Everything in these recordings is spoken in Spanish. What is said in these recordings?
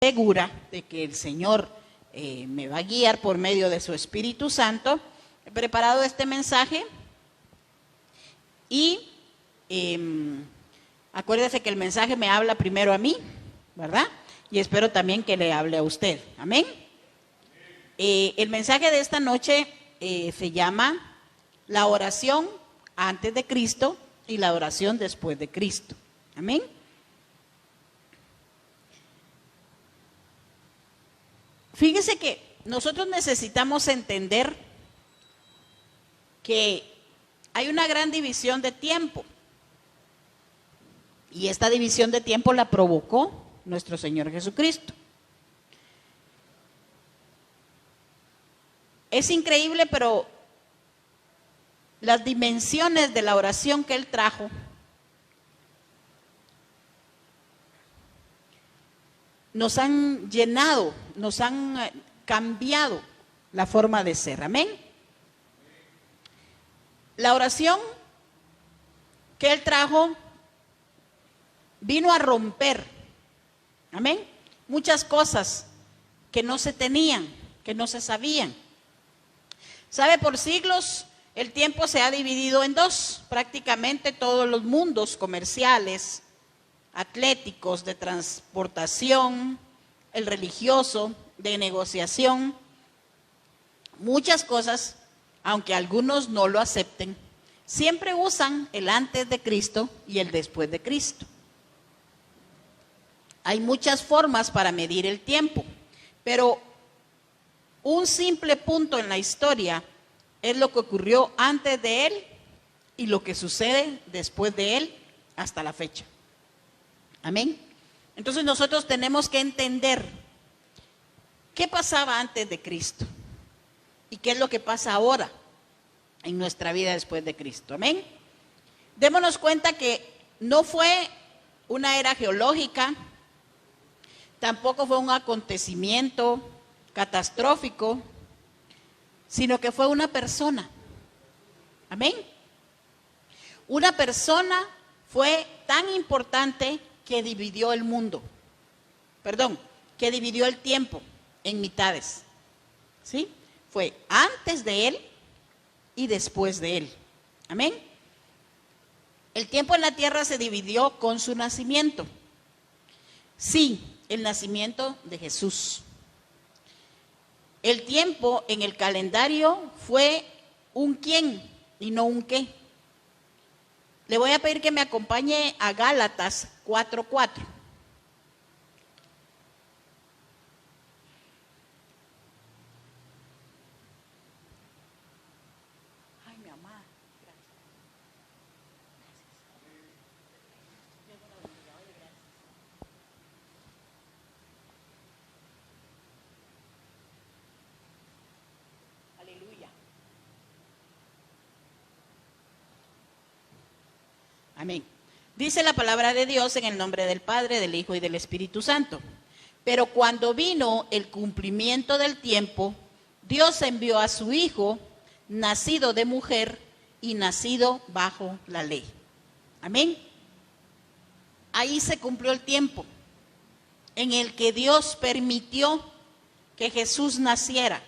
segura de que el Señor me va a guiar por medio de su Espíritu Santo. He preparado este mensaje y acuérdese que el mensaje me habla primero a mí, ¿verdad? Y espero también que le hable a usted. Amén. El mensaje de esta noche se llama la oración antes de Cristo y la oración después de Cristo. Amén. Fíjese que nosotros necesitamos entender que hay una gran división de tiempo. Y esta división de tiempo la provocó nuestro Señor Jesucristo. Es increíble, pero las dimensiones de la oración que Él trajo nos han llenado, nos han cambiado la forma de ser. Amén. La oración que Él trajo vino a romper, amén, muchas cosas que no se tenían, que no se sabían. ¿Sabe? Por siglos el tiempo se ha dividido en dos. Prácticamente todos los mundos comerciales, atléticos, de transportación, el religioso, de negociación, muchas cosas, aunque algunos no lo acepten, siempre usan el antes de Cristo y el después de Cristo. Hay muchas formas para medir el tiempo, pero un simple punto en la historia es lo que ocurrió antes de Él y lo que sucede después de Él hasta la fecha. Amén. Entonces nosotros tenemos que entender qué pasaba antes de Cristo y qué es lo que pasa ahora en nuestra vida después de Cristo. Amén. Démonos cuenta que no fue una era geológica, tampoco fue un acontecimiento catastrófico, sino que fue una persona. Amén. Una persona fue tan importante que dividió el mundo, que dividió el tiempo en mitades. ¿Sí? Fue antes de Él y después de Él. Amén. El tiempo en la tierra se dividió con su nacimiento. Sí, el nacimiento de Jesús. El tiempo en el calendario fue un quién y no un qué. Le voy a pedir que me acompañe a Gálatas 4:4. Ay, mi mamá, gracias. Aleluya. Amén. Dice la palabra de Dios en el nombre del Padre, del Hijo y del Espíritu Santo. Pero cuando vino el cumplimiento del tiempo, Dios envió a su Hijo, nacido de mujer y nacido bajo la ley. Amén. Ahí se cumplió el tiempo en el que Dios permitió que Jesús naciera.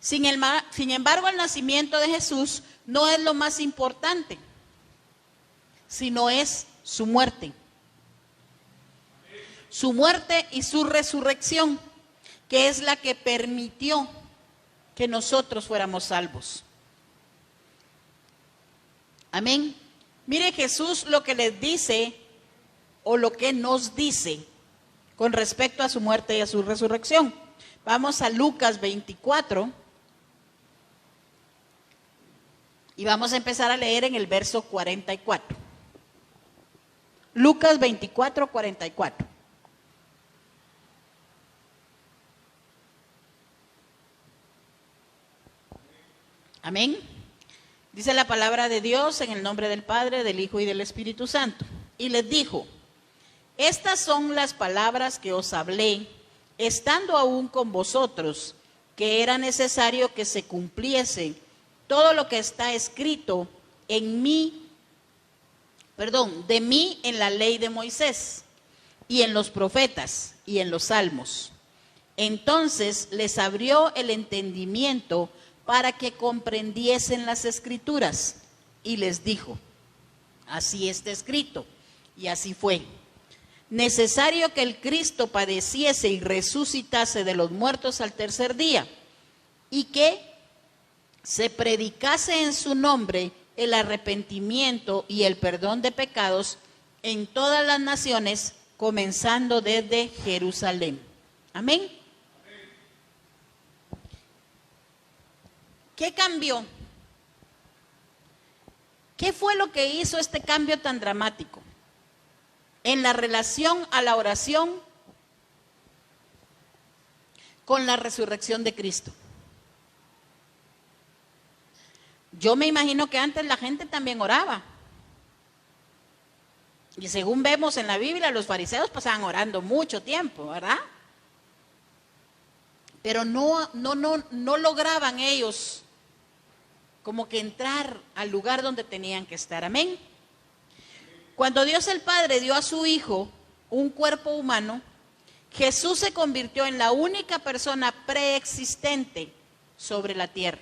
Sin embargo, el nacimiento de Jesús no es lo más importante, sino es su muerte. Su muerte y su resurrección, que es la que permitió que nosotros fuéramos salvos. Amén. Mire Jesús lo que les dice o lo que nos dice con respecto a su muerte y a su resurrección. Vamos a Lucas 24 y vamos a empezar a leer en el verso 44. Lucas 24, 44. Amén. Dice la palabra de Dios en el nombre del Padre, del Hijo y del Espíritu Santo. Y les dijo: estas son las palabras que os hablé, estando aún con vosotros, que era necesario que se cumpliese todo lo que está escrito de mí en la ley de Moisés, y en los profetas y en los salmos. Entonces les abrió el entendimiento para que comprendiesen las escrituras y les dijo: así está escrito, y así fue. Necesario que el Cristo padeciese y resucitase de los muertos al tercer día, y que se predicase en su nombre el arrepentimiento y el perdón de pecados en todas las naciones, comenzando desde Jerusalén. Amén. ¿Qué cambió? ¿Qué fue lo que hizo este cambio tan dramático en la relación a la oración con la resurrección de Cristo? Yo me imagino que antes la gente también oraba. Y según vemos en la Biblia, los fariseos pasaban orando mucho tiempo, ¿verdad? Pero no lograban ellos como que entrar al lugar donde tenían que estar. Amén. Cuando Dios el Padre dio a su Hijo un cuerpo humano, Jesús se convirtió en la única persona preexistente sobre la tierra.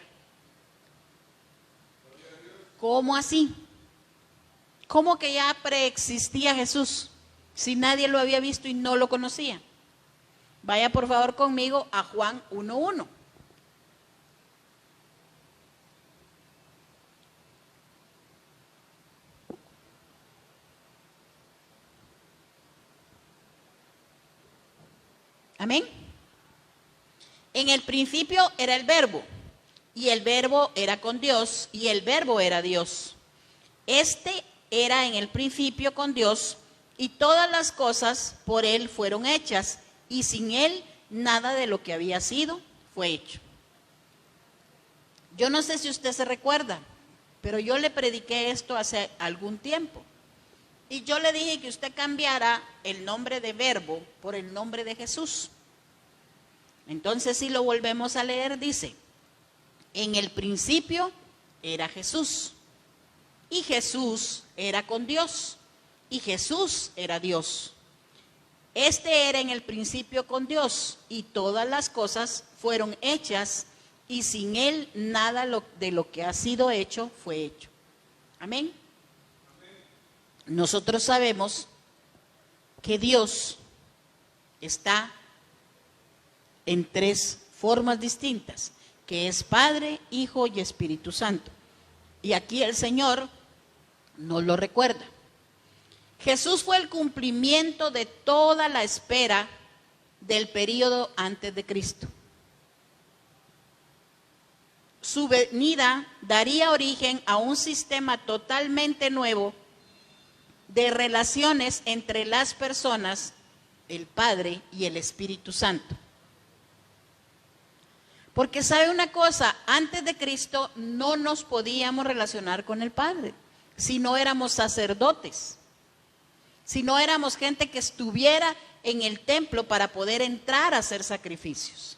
¿Cómo así? ¿Cómo que ya preexistía Jesús si nadie lo había visto y no lo conocía? Vaya por favor conmigo a Juan 1:1. Amén. En el principio era el Verbo, y el Verbo era con Dios, y el Verbo era Dios. Este era en el principio con Dios, y todas las cosas por Él fueron hechas, y sin Él nada de lo que había sido fue hecho. Yo no sé si usted se recuerda, pero yo le prediqué esto hace algún tiempo. Y yo le dije que usted cambiara el nombre de Verbo por el nombre de Jesús. Entonces, si lo volvemos a leer, dice: en el principio era Jesús, y Jesús era con Dios, y Jesús era Dios. Este era en el principio con Dios, y todas las cosas fueron hechas, y sin Él nada de lo que ha sido hecho fue hecho. Amén. Nosotros sabemos que Dios está en tres formas distintas, que es Padre, Hijo y Espíritu Santo. Y aquí el Señor nos lo recuerda. Jesús fue el cumplimiento de toda la espera del período antes de Cristo. Su venida daría origen a un sistema totalmente nuevo de relaciones entre las personas, el Padre y el Espíritu Santo. Porque sabe una cosa, antes de Cristo no nos podíamos relacionar con el Padre si no éramos sacerdotes, si no éramos gente que estuviera en el templo para poder entrar a hacer sacrificios.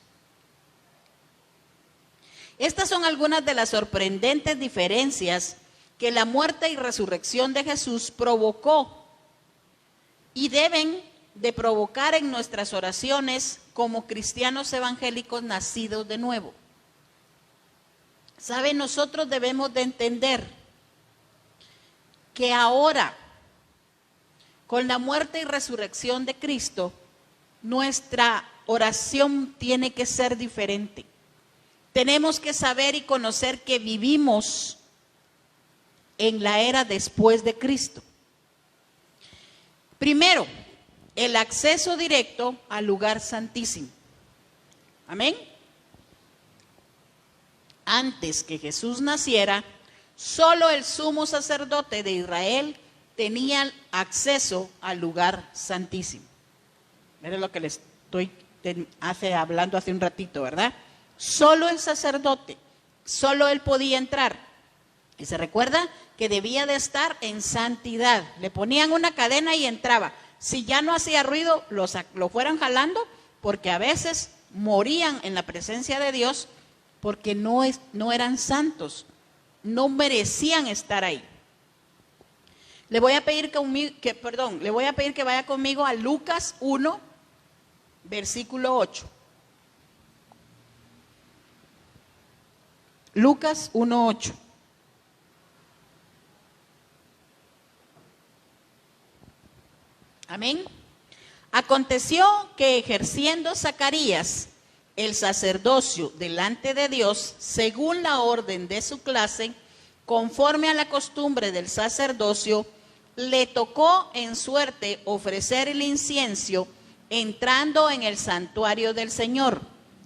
Estas son algunas de las sorprendentes diferencias que la muerte y resurrección de Jesús provocó y deben de provocar en nuestras oraciones como cristianos evangélicos nacidos de nuevo. ¿Sabe? Nosotros debemos de entender que ahora, con la muerte y resurrección de Cristo, nuestra oración tiene que ser diferente. Tenemos que saber y conocer que vivimos en la era después de Cristo. Primero, el acceso directo al lugar santísimo. Amén. Antes que Jesús naciera, solo el sumo sacerdote de Israel tenía acceso al lugar santísimo. Miren lo que les estoy hablando hace un ratito, ¿verdad? Solo el sacerdote, solo él podía entrar. Y se recuerda que debía de estar en santidad. Le ponían una cadena y entraba. Si ya no hacía ruido, lo fueran jalando, porque a veces morían en la presencia de Dios porque no eran santos, no merecían estar ahí. Le voy a pedir le voy a pedir que vaya conmigo a Lucas 1, versículo 8. Lucas 1:8. Amén. Aconteció que ejerciendo Zacarías el sacerdocio delante de Dios, según la orden de su clase, conforme a la costumbre del sacerdocio, le tocó en suerte ofrecer el incienso entrando en el santuario del Señor,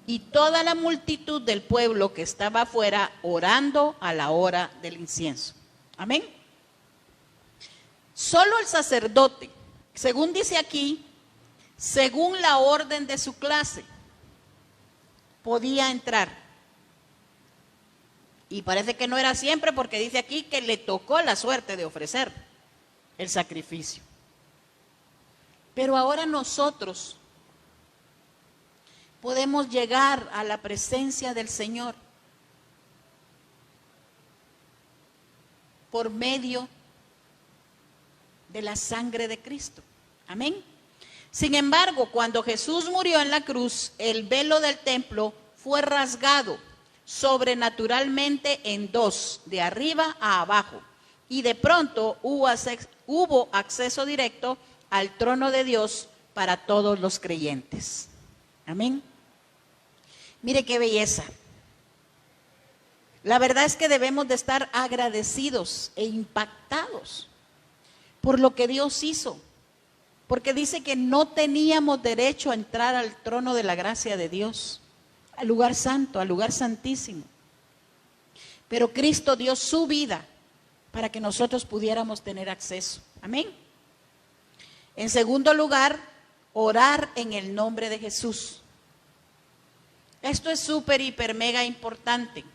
y toda la multitud del pueblo que estaba afuera orando a la hora del incienso. Amén. Solo el sacerdote, según dice aquí, según la orden de su clase, podía entrar. Y parece que no era siempre, porque dice aquí que le tocó la suerte de ofrecer el sacrificio. Pero ahora nosotros podemos llegar a la presencia del Señor por medio de la sangre de Cristo. Amén. Sin embargo, cuando Jesús murió en la cruz, el velo del templo fue rasgado sobrenaturalmente en dos, de arriba a abajo, y de pronto hubo acceso directo al trono de Dios para todos los creyentes. Amén. Mire qué belleza. La verdad es que debemos de estar agradecidos e impactados por lo que Dios hizo, porque dice que no teníamos derecho a entrar al trono de la gracia de Dios, al lugar santo, al lugar santísimo. Pero Cristo dio su vida para que nosotros pudiéramos tener acceso. Amén. En segundo lugar, orar en el nombre de Jesús. Esto es súper, hiper, mega importante.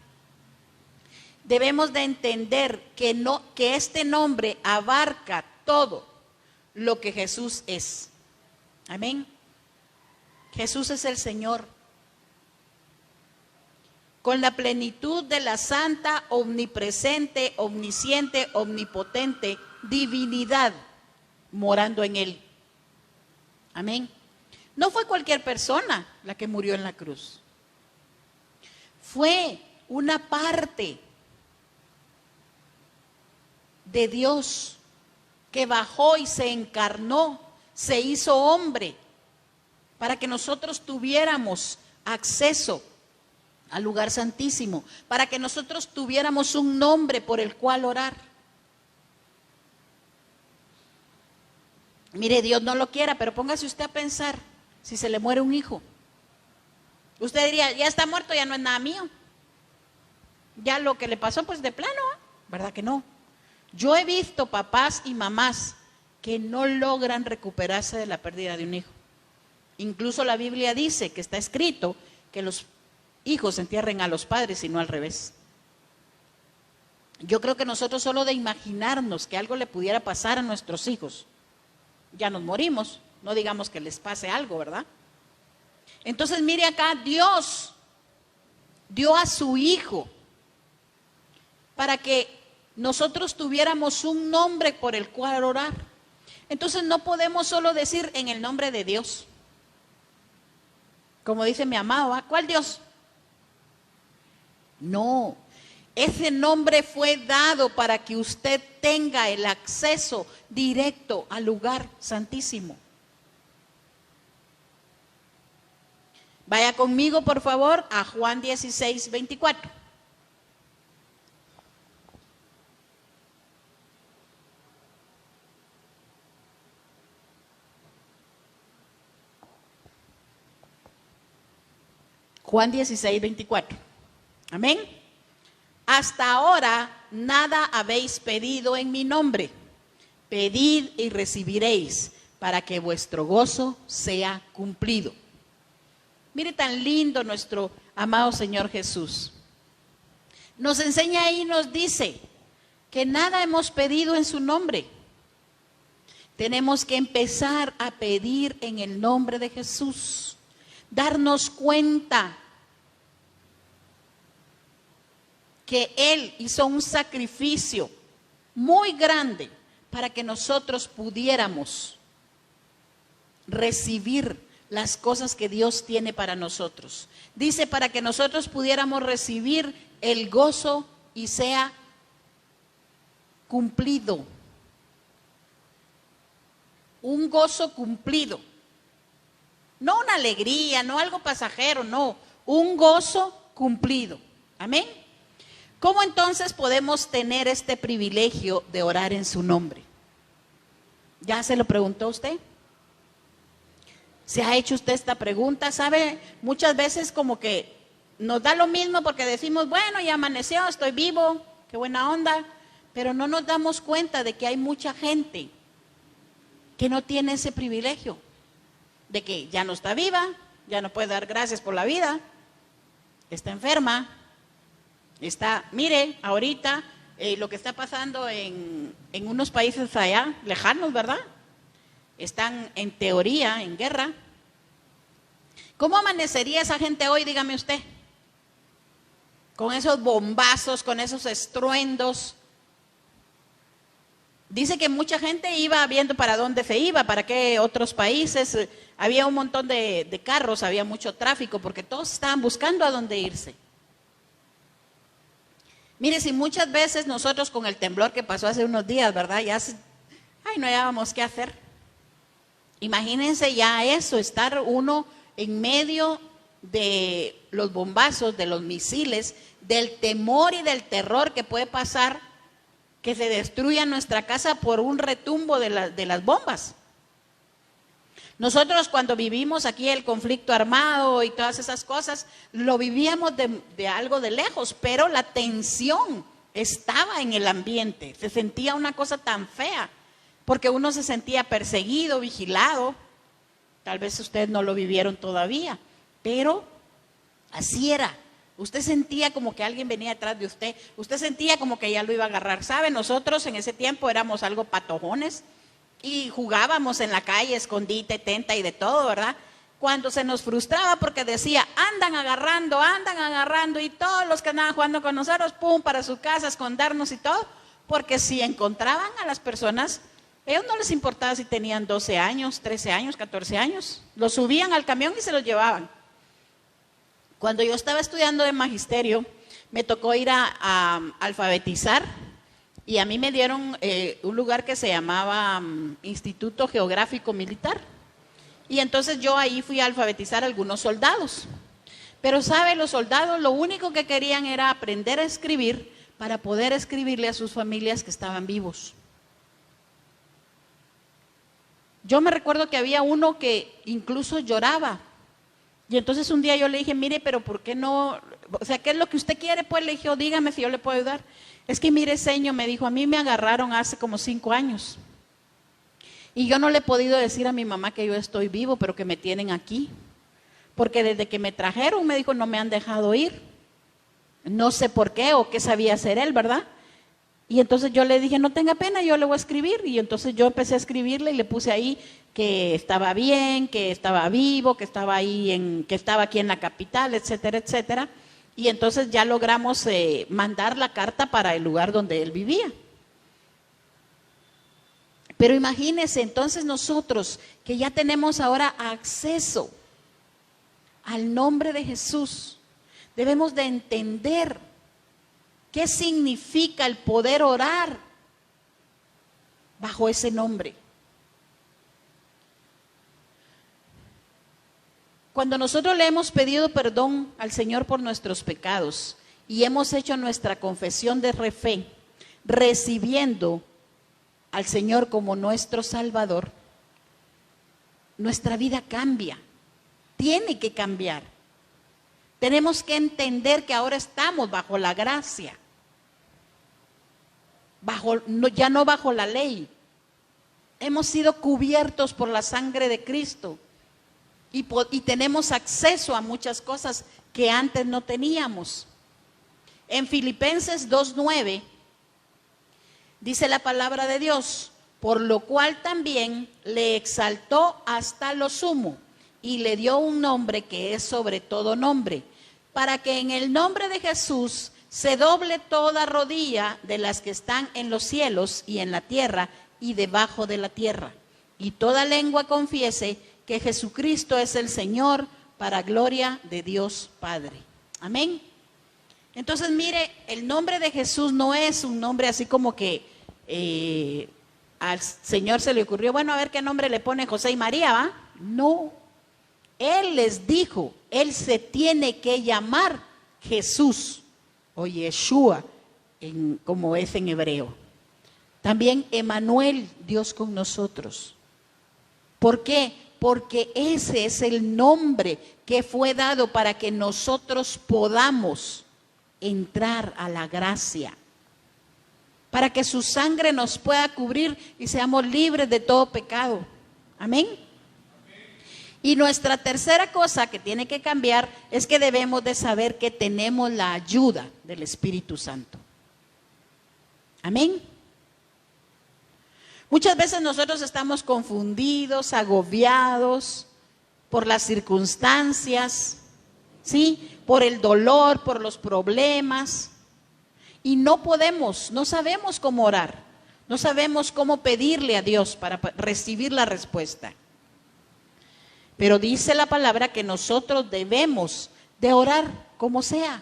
Debemos de entender que este nombre abarca todo lo que Jesús es. Amén. Jesús es el Señor, con la plenitud de la santa, omnipresente, omnisciente, omnipotente divinidad morando en Él. Amén. No fue cualquier persona la que murió en la cruz. Fue una parte de Dios que bajó y se encarnó, se hizo hombre, para que nosotros tuviéramos acceso al lugar santísimo, para que nosotros tuviéramos un nombre por el cual orar. Mire, Dios no lo quiera, pero póngase usted a pensar, si se le muere un hijo, usted diría, ya está muerto, ya no es nada mío. Ya lo que le pasó, pues de plano, ¿verdad que no? Yo he visto papás y mamás que no logran recuperarse de la pérdida de un hijo. Incluso la Biblia dice, que está escrito, que los hijos entierren a los padres y no al revés. Yo creo que nosotros solo de imaginarnos que algo le pudiera pasar a nuestros hijos, ya nos morimos, no digamos que les pase algo, ¿verdad? Entonces mire acá, Dios dio a su Hijo para que nosotros tuviéramos un nombre por el cual orar. Entonces no podemos solo decir en el nombre de Dios. Como dice mi amado, ¿cuál Dios? No, ese nombre fue dado para que usted tenga el acceso directo al lugar santísimo. Vaya conmigo, por favor, a Juan 16, 24. Juan 16, 24. Amén. Hasta ahora nada habéis pedido en mi nombre. Pedid y recibiréis, para que vuestro gozo sea cumplido. Mire tan lindo nuestro amado Señor Jesús. Nos enseña ahí, nos dice que nada hemos pedido en su nombre. Tenemos que empezar a pedir en el nombre de Jesús. Darnos cuenta que Él hizo un sacrificio muy grande para que nosotros pudiéramos recibir las cosas que Dios tiene para nosotros. Dice, para que nosotros pudiéramos recibir el gozo y sea cumplido. Un gozo cumplido. No una alegría, no algo pasajero, no. Un gozo cumplido. Amén. ¿Cómo entonces podemos tener este privilegio de orar en su nombre? ¿Ya se lo preguntó usted? ¿Se ha hecho usted esta pregunta? ¿Sabe? Muchas veces como que nos da lo mismo porque decimos, bueno, ya amaneció, estoy vivo, qué buena onda. Pero no nos damos cuenta de que hay mucha gente que no tiene ese privilegio. De que ya no está viva, ya no puede dar gracias por la vida, está enferma, mire, ahorita lo que está pasando en unos países allá, lejanos, ¿verdad? Están en teoría en guerra. ¿Cómo amanecería esa gente hoy, dígame usted? Con esos bombazos, con esos estruendos. Dice que mucha gente iba viendo para dónde se iba, para qué otros países. Había un montón de carros, había mucho tráfico, porque todos estaban buscando a dónde irse. Mire, si muchas veces nosotros con el temblor que pasó hace unos días, ¿verdad? No hallábamos qué hacer. Imagínense ya eso, estar uno en medio de los bombazos, de los misiles, del temor y del terror que puede pasar, que se destruya nuestra casa por un retumbo de las bombas. Nosotros cuando vivimos aquí el conflicto armado y todas esas cosas, lo vivíamos de algo de lejos, pero la tensión estaba en el ambiente, se sentía una cosa tan fea, porque uno se sentía perseguido, vigilado. Tal vez ustedes no lo vivieron todavía, pero así era. Usted sentía como que alguien venía detrás de usted, usted sentía como que ya lo iba a agarrar. ¿Sabe? Nosotros en ese tiempo éramos algo patojones y jugábamos en la calle, escondite, tenta y de todo, ¿verdad? Cuando se nos frustraba porque decía, andan agarrando, y todos los que andaban jugando con nosotros, pum, para su casa, escondernos y todo, porque si encontraban a las personas, ellos no les importaba si tenían 12 años, 13 años, 14 años, los subían al camión y se los llevaban. Cuando yo estaba estudiando de magisterio, me tocó ir a alfabetizar, y a mí me dieron un lugar que se llamaba Instituto Geográfico Militar. Y entonces yo ahí fui a alfabetizar a algunos soldados. Pero ¿sabe? Los soldados lo único que querían era aprender a escribir para poder escribirle a sus familias que estaban vivos. Yo me recuerdo que había uno que incluso lloraba. Y entonces un día yo le dije, mire, pero ¿por qué no? O sea, ¿qué es lo que usted quiere? Pues le dije, dígame si yo le puedo ayudar. Es que mire, señor, me dijo, a mí me agarraron hace como 5 años. Y yo no le he podido decir a mi mamá que yo estoy vivo, pero que me tienen aquí. Porque desde que me trajeron, me dijo, no me han dejado ir. No sé por qué o qué sabía hacer él, ¿verdad? Y entonces yo le dije, no tenga pena, yo le voy a escribir. Y entonces yo empecé a escribirle y le puse ahí que estaba bien, que estaba vivo, que estaba aquí en la capital, etcétera, etcétera. Y entonces ya logramos mandar la carta para el lugar donde él vivía. Pero imagínense, entonces nosotros que ya tenemos ahora acceso al nombre de Jesús, debemos de entender qué significa el poder orar bajo ese nombre. Cuando nosotros le hemos pedido perdón al Señor por nuestros pecados y hemos hecho nuestra confesión de fe, recibiendo al Señor como nuestro Salvador, nuestra vida cambia, tiene que cambiar. Tenemos que entender que ahora estamos bajo la gracia, ya no bajo la ley. Hemos sido cubiertos por la sangre de Cristo y tenemos acceso a muchas cosas que antes no teníamos. En Filipenses 2:9 dice la palabra de Dios, por lo cual también le exaltó hasta lo sumo y le dio un nombre que es sobre todo nombre, para que en el nombre de Jesús se doble toda rodilla de las que están en los cielos y en la tierra y debajo de la tierra, y toda lengua confiese que Jesucristo es el Señor, para gloria de Dios Padre. Amén. Entonces, mire, el nombre de Jesús no es un nombre así como que al Señor se le ocurrió, bueno, a ver qué nombre le pone José y María, ¿va? No. Él les dijo, Él se tiene que llamar Jesús o Yeshua, como es en hebreo. También Emanuel, Dios con nosotros. ¿Por qué? Porque ese es el nombre que fue dado para que nosotros podamos entrar a la gracia, para que su sangre nos pueda cubrir y seamos libres de todo pecado. Amén. Y nuestra tercera cosa que tiene que cambiar es que debemos de saber que tenemos la ayuda del Espíritu Santo. Amén. Muchas veces nosotros estamos confundidos, agobiados por las circunstancias, ¿sí? Por el dolor, por los problemas. Y no sabemos cómo orar, no sabemos cómo pedirle a Dios para recibir la respuesta. Pero dice la palabra que nosotros debemos de orar como sea.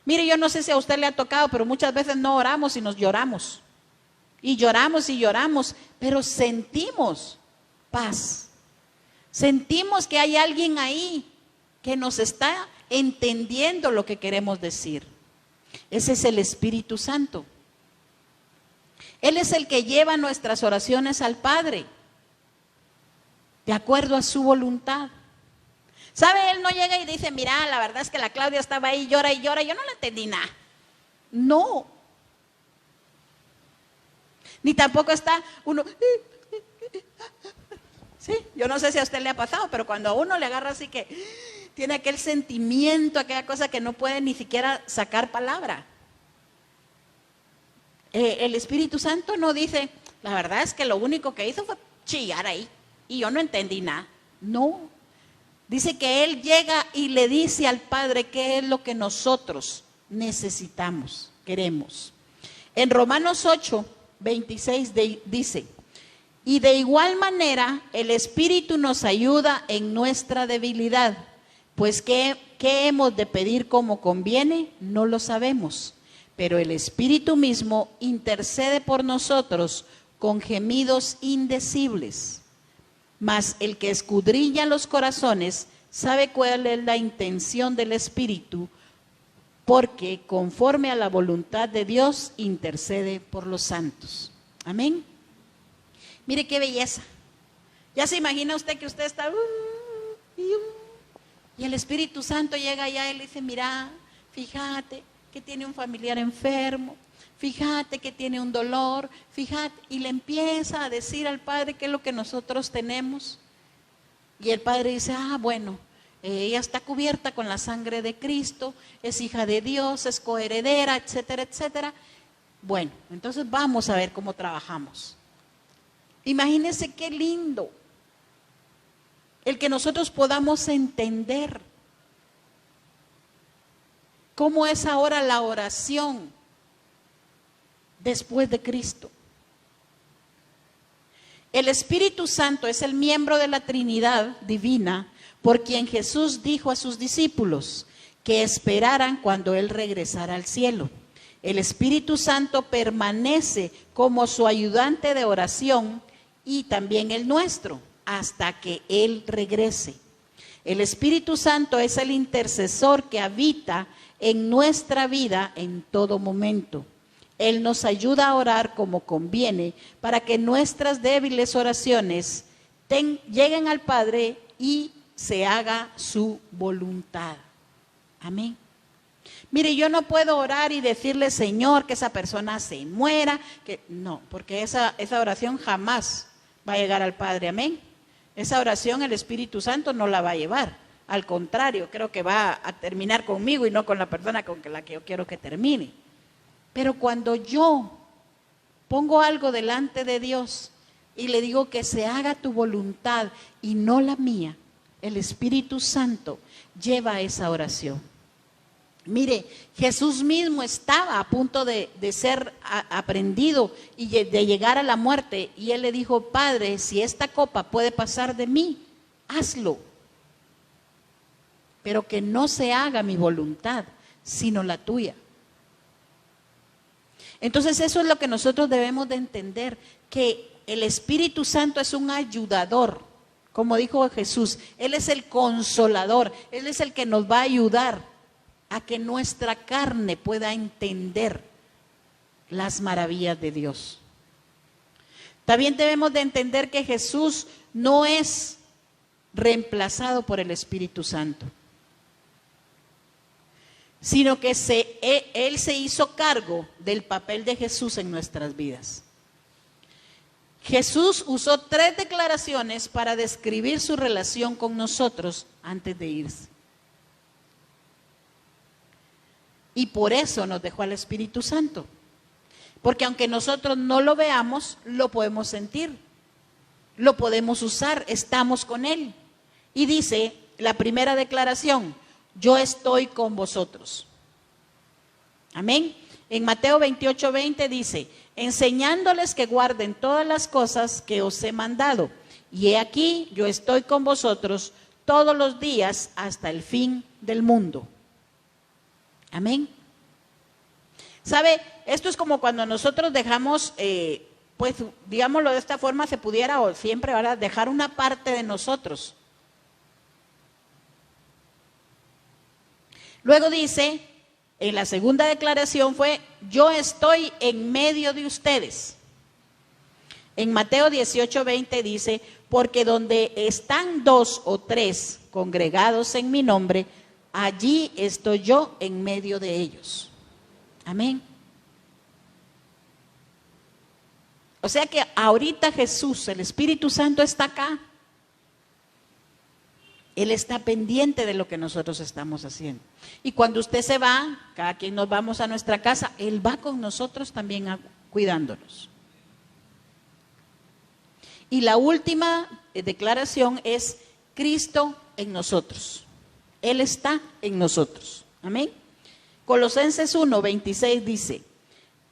Mire, yo no sé si a usted le ha tocado, pero muchas veces no oramos y nos lloramos. Y lloramos, pero sentimos paz. Sentimos que hay alguien ahí que nos está entendiendo lo que queremos decir. Ese es el Espíritu Santo. Él es el que lleva nuestras oraciones al Padre, de acuerdo a su voluntad. ¿Sabe? Él no llega y dice, mira, la verdad es que la Claudia estaba ahí, llora y llora, yo no le entendí nada. No. Ni tampoco está uno, sí, yo no sé si a usted le ha pasado, pero cuando a uno le agarra así que tiene aquel sentimiento, aquella cosa que no puede ni siquiera sacar palabra. El Espíritu Santo no dice, la verdad es que lo único que hizo fue chillar ahí y yo no entendí nada. No, dice que Él llega y le dice al Padre qué es lo que nosotros necesitamos, queremos. En Romanos 8:26 dice, y de igual manera el Espíritu nos ayuda en nuestra debilidad, pues ¿qué hemos de pedir como conviene? No lo sabemos, pero el Espíritu mismo intercede por nosotros con gemidos indecibles. Mas el que escudriña los corazones sabe cuál es la intención del Espíritu, porque conforme a la voluntad de Dios intercede por los santos. Amén. Mire qué belleza. Ya se imagina usted que usted está y el Espíritu Santo llega allá y le dice, mira, fíjate que tiene un familiar enfermo, fíjate que tiene un dolor, fíjate, y le empieza a decir al Padre qué es lo que nosotros tenemos. Y el Padre dice, bueno, ella está cubierta con la sangre de Cristo, es hija de Dios, es coheredera, etcétera, etcétera. Bueno, entonces vamos a ver cómo trabajamos. Imagínense qué lindo el que nosotros podamos entender cómo es ahora la oración después de Cristo. El Espíritu Santo es el miembro de la Trinidad divina por quien Jesús dijo a sus discípulos que esperaran cuando Él regresara al cielo. El Espíritu Santo permanece como su ayudante de oración y también el nuestro hasta que Él regrese. El Espíritu Santo es el intercesor que habita en nuestra vida en todo momento. Él nos ayuda a orar como conviene para que nuestras débiles oraciones lleguen al Padre y se haga su voluntad. Amén. Mire, yo no puedo orar y decirle, Señor, que esa persona se muera, que no, porque esa oración jamás va a llegar al Padre. Amén. Esa oración el Espíritu Santo no la va a llevar. Al contrario, creo que va a terminar conmigo y no con la persona con la que yo quiero que termine. Pero cuando yo pongo algo delante de Dios y le digo que se haga tu voluntad y no la mía, el Espíritu Santo lleva esa oración. Mire, Jesús mismo estaba a punto de ser aprendido y de llegar a la muerte. Y él le dijo, Padre, si esta copa puede pasar de mí, hazlo. Pero que no se haga mi voluntad, sino la tuya. Entonces eso es lo que nosotros debemos de entender, que el Espíritu Santo es un ayudador, como dijo Jesús. Él es el consolador, Él es el que nos va a ayudar a que nuestra carne pueda entender las maravillas de Dios. También debemos de entender que Jesús no es reemplazado por el Espíritu Santo, sino que Él se hizo cargo del papel de Jesús en nuestras vidas. Jesús usó 3 declaraciones para describir su relación con nosotros antes de irse. Y por eso nos dejó al Espíritu Santo. Porque aunque nosotros no lo veamos, lo podemos sentir, lo podemos usar, estamos con Él. Y dice la primera declaración, yo estoy con vosotros. Amén. En Mateo 28:20 dice, enseñándoles que guarden todas las cosas que os he mandado. Y he aquí, yo estoy con vosotros todos los días hasta el fin del mundo. Amén. ¿Sabe? Esto es como cuando nosotros dejamos, pues digámoslo de esta forma, se pudiera o siempre, ¿verdad?, dejar una parte de nosotros. Luego dice, en la segunda declaración fue, yo estoy en medio de ustedes. En Mateo 18:20 dice, porque donde están 2 o 3 congregados en mi nombre, allí estoy yo en medio de ellos. Amén. O sea que ahorita Jesús, el Espíritu Santo, está acá. Él está pendiente de lo que nosotros estamos haciendo. Y cuando usted se va, cada quien nos vamos a nuestra casa, Él va con nosotros también cuidándonos. Y la última declaración es Cristo en nosotros. Él está en nosotros. Amén. Colosenses 1:26 dice,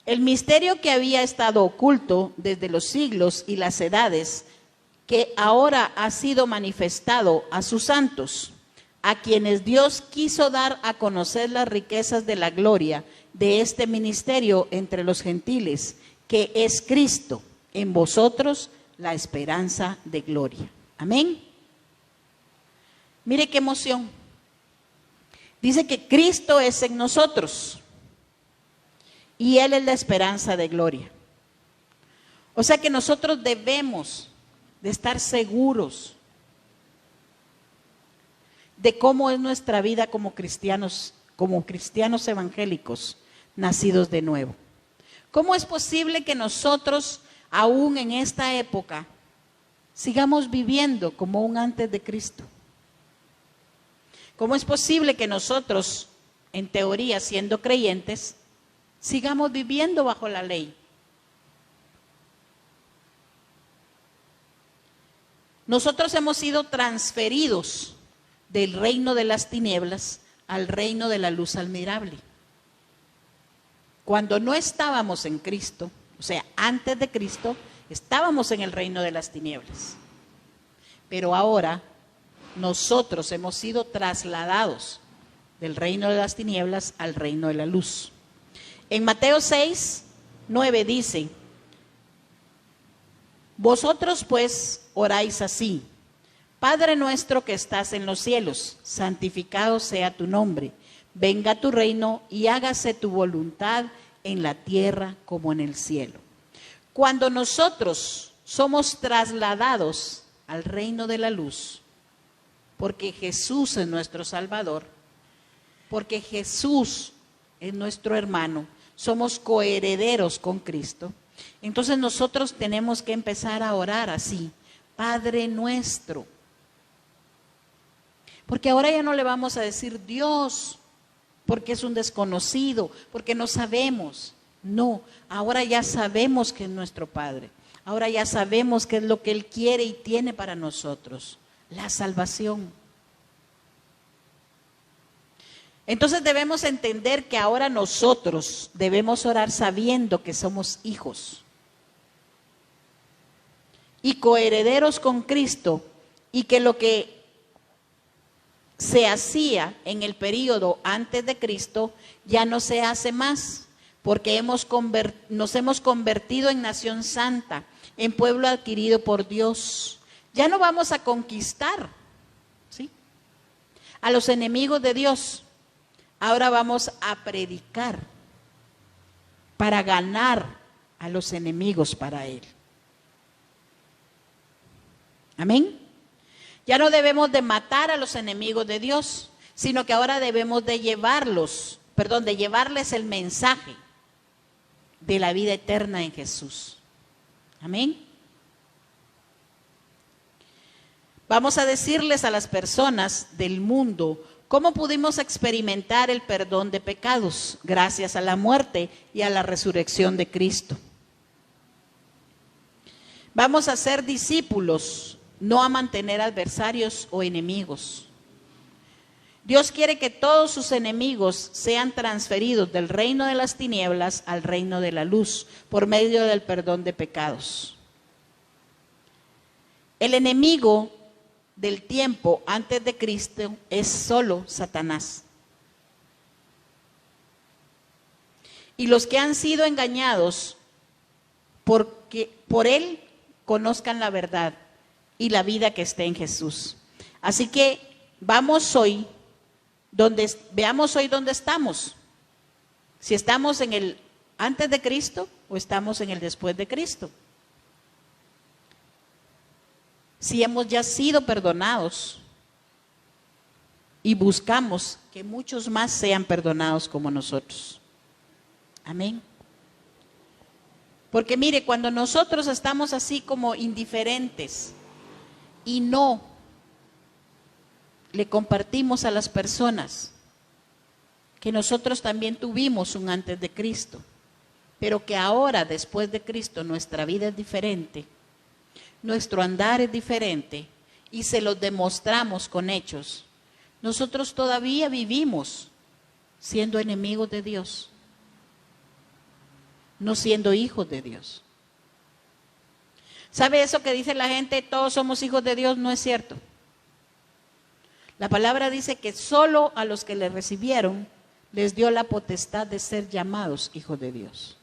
el misterio que había estado oculto desde los siglos y las edades, que ahora ha sido manifestado a sus santos, a quienes Dios quiso dar a conocer las riquezas de la gloria de este ministerio entre los gentiles, que es Cristo, en vosotros la esperanza de gloria. Amén. Mire qué emoción. Dice que Cristo es en nosotros y Él es la esperanza de gloria. O sea que nosotros debemos de estar seguros de cómo es nuestra vida como cristianos evangélicos nacidos de nuevo. ¿Cómo es posible que nosotros, aún en esta época, sigamos viviendo como un antes de Cristo? ¿Cómo es posible que nosotros, en teoría, siendo creyentes, sigamos viviendo bajo la ley? Nosotros hemos sido transferidos del reino de las tinieblas al reino de la luz admirable. Cuando no estábamos en Cristo, o sea, antes de Cristo, estábamos en el reino de las tinieblas. Pero ahora nosotros hemos sido trasladados del reino de las tinieblas al reino de la luz. En Mateo 6:9 dice, vosotros pues oráis así, Padre nuestro que estás en los cielos, santificado sea tu nombre, venga tu reino y hágase tu voluntad en la tierra como en el cielo. Cuando nosotros somos trasladados al reino de la luz, porque Jesús es nuestro Salvador, porque Jesús es nuestro hermano, somos coherederos con Cristo, entonces nosotros tenemos que empezar a orar así, Padre nuestro. Porque ahora ya no le vamos a decir Dios, porque es un desconocido, porque no sabemos. No, ahora ya sabemos que es nuestro Padre. Ahora ya sabemos qué es lo que Él quiere y tiene para nosotros. La salvación. Entonces debemos entender que ahora nosotros debemos orar sabiendo que somos hijos y coherederos con Cristo, y que lo que se hacía en el período antes de Cristo ya no se hace más, porque nos hemos convertido en nación santa, en pueblo adquirido por Dios. Ya no vamos a conquistar, ¿sí?, a los enemigos de Dios. Ahora vamos a predicar para ganar a los enemigos para Él. Amén. Ya no debemos de matar a los enemigos de Dios, sino que ahora debemos de llevarles el mensaje de la vida eterna en Jesús. Amén. Vamos a decirles a las personas del mundo cómo pudimos experimentar el perdón de pecados gracias a la muerte y a la resurrección de Cristo. Vamos a ser discípulos, no a mantener adversarios o enemigos. Dios quiere que todos sus enemigos sean transferidos del reino de las tinieblas al reino de la luz por medio del perdón de pecados. El enemigo del tiempo antes de Cristo es solo Satanás. Y los que han sido engañados porque por él conozcan la verdad y la vida que está en Jesús. Así que veamos hoy dónde estamos. Si estamos en el antes de Cristo o estamos en el después de Cristo. Si hemos ya sido perdonados y buscamos que muchos más sean perdonados como nosotros. Amén. Porque mire, cuando nosotros estamos así como indiferentes y no le compartimos a las personas que nosotros también tuvimos un antes de Cristo, pero que ahora después de Cristo nuestra vida es diferente, nuestro andar es diferente y se los demostramos con hechos, nosotros todavía vivimos siendo enemigos de Dios, no siendo hijos de Dios. ¿Sabe eso que dice la gente, todos somos hijos de Dios? No es cierto. La palabra dice que solo a los que le recibieron les dio la potestad de ser llamados hijos de Dios.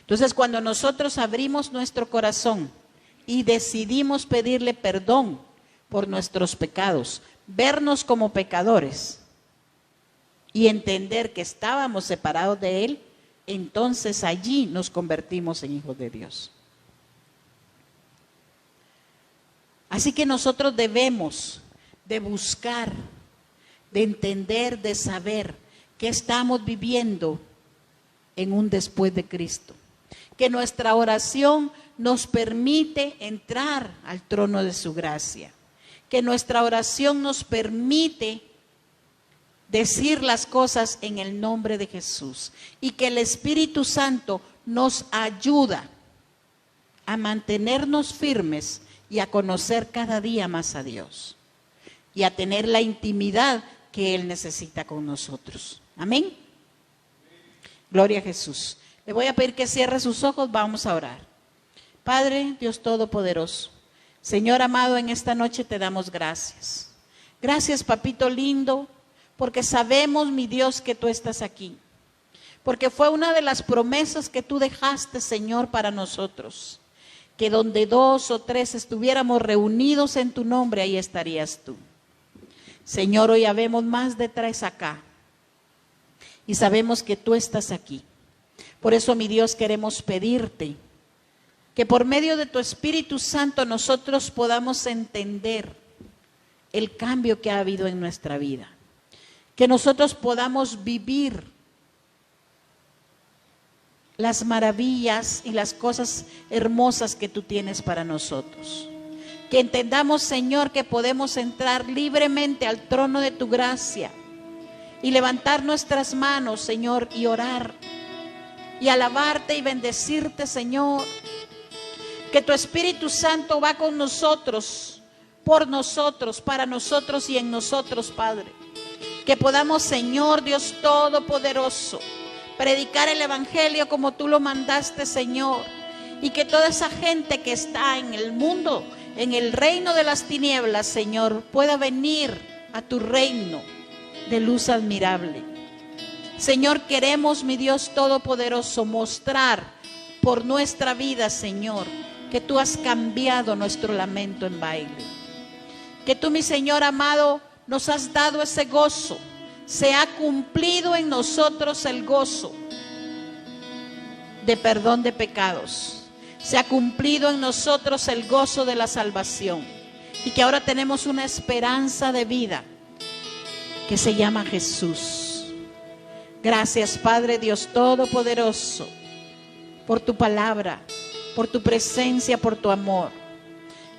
Entonces, cuando nosotros abrimos nuestro corazón y decidimos pedirle perdón por nuestros pecados, vernos como pecadores y entender que estábamos separados de Él, entonces allí nos convertimos en hijos de Dios. Así que nosotros debemos de buscar, de entender, de saber que estamos viviendo en un después de Cristo. Que nuestra oración nos permite entrar al trono de su gracia. Que nuestra oración nos permite decir las cosas en el nombre de Jesús. Y que el Espíritu Santo nos ayuda a mantenernos firmes y a conocer cada día más a Dios. Y a tener la intimidad que Él necesita con nosotros. Amén. Gloria a Jesús. Le voy a pedir que cierre sus ojos, vamos a orar. Padre, Dios Todopoderoso, Señor amado, en esta noche te damos gracias. Gracias, papito lindo, porque sabemos, mi Dios, que tú estás aquí. Porque fue una de las promesas que tú dejaste, Señor, para nosotros. Que donde 2 o 3 estuviéramos reunidos en tu nombre, ahí estarías tú. Señor, hoy habemos más de 3 acá. Y sabemos que tú estás aquí. Por eso, mi Dios, queremos pedirte que por medio de tu Espíritu Santo nosotros podamos entender el cambio que ha habido en nuestra vida. Que nosotros podamos vivir las maravillas y las cosas hermosas que tú tienes para nosotros. Que entendamos, Señor, que podemos entrar libremente al trono de tu gracia y levantar nuestras manos, Señor, y orar y alabarte y bendecirte, Señor. Que tu Espíritu Santo va con nosotros, por nosotros, para nosotros y en nosotros, Padre. Que podamos, Señor Dios Todopoderoso, predicar el Evangelio como tú lo mandaste, Señor. Y que toda esa gente que está en el mundo, en el reino de las tinieblas, Señor, pueda venir a tu reino de luz admirable. Señor, queremos, mi Dios Todopoderoso, mostrar por nuestra vida, Señor, que tú has cambiado nuestro lamento en baile. Que tú, mi Señor amado, nos has dado ese gozo. Se ha cumplido en nosotros el gozo de perdón de pecados. Se ha cumplido en nosotros el gozo de la salvación. Y que ahora tenemos una esperanza de vida que se llama Jesús. Gracias, Padre Dios Todopoderoso, por tu palabra, por tu presencia, por tu amor.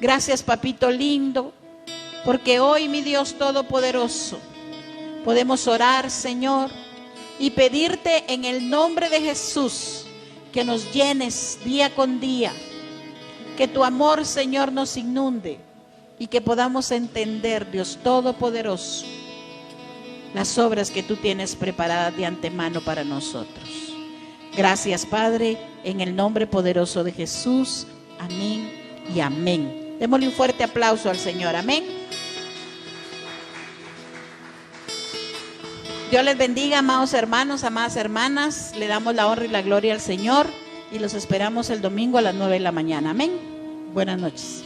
Gracias, Papito lindo, porque hoy, mi Dios Todopoderoso, podemos orar, Señor, y pedirte en el nombre de Jesús que nos llenes día con día, que tu amor, Señor, nos inunde y que podamos entender, Dios Todopoderoso, las obras que tú tienes preparadas de antemano para nosotros. Gracias, Padre, en el nombre poderoso de Jesús. Amén y amén. Démosle un fuerte aplauso al Señor. Amén. Dios les bendiga, amados hermanos, amadas hermanas. Le damos la honra y la gloria al Señor y los esperamos el domingo a las 9 de la mañana. Amén. Buenas noches.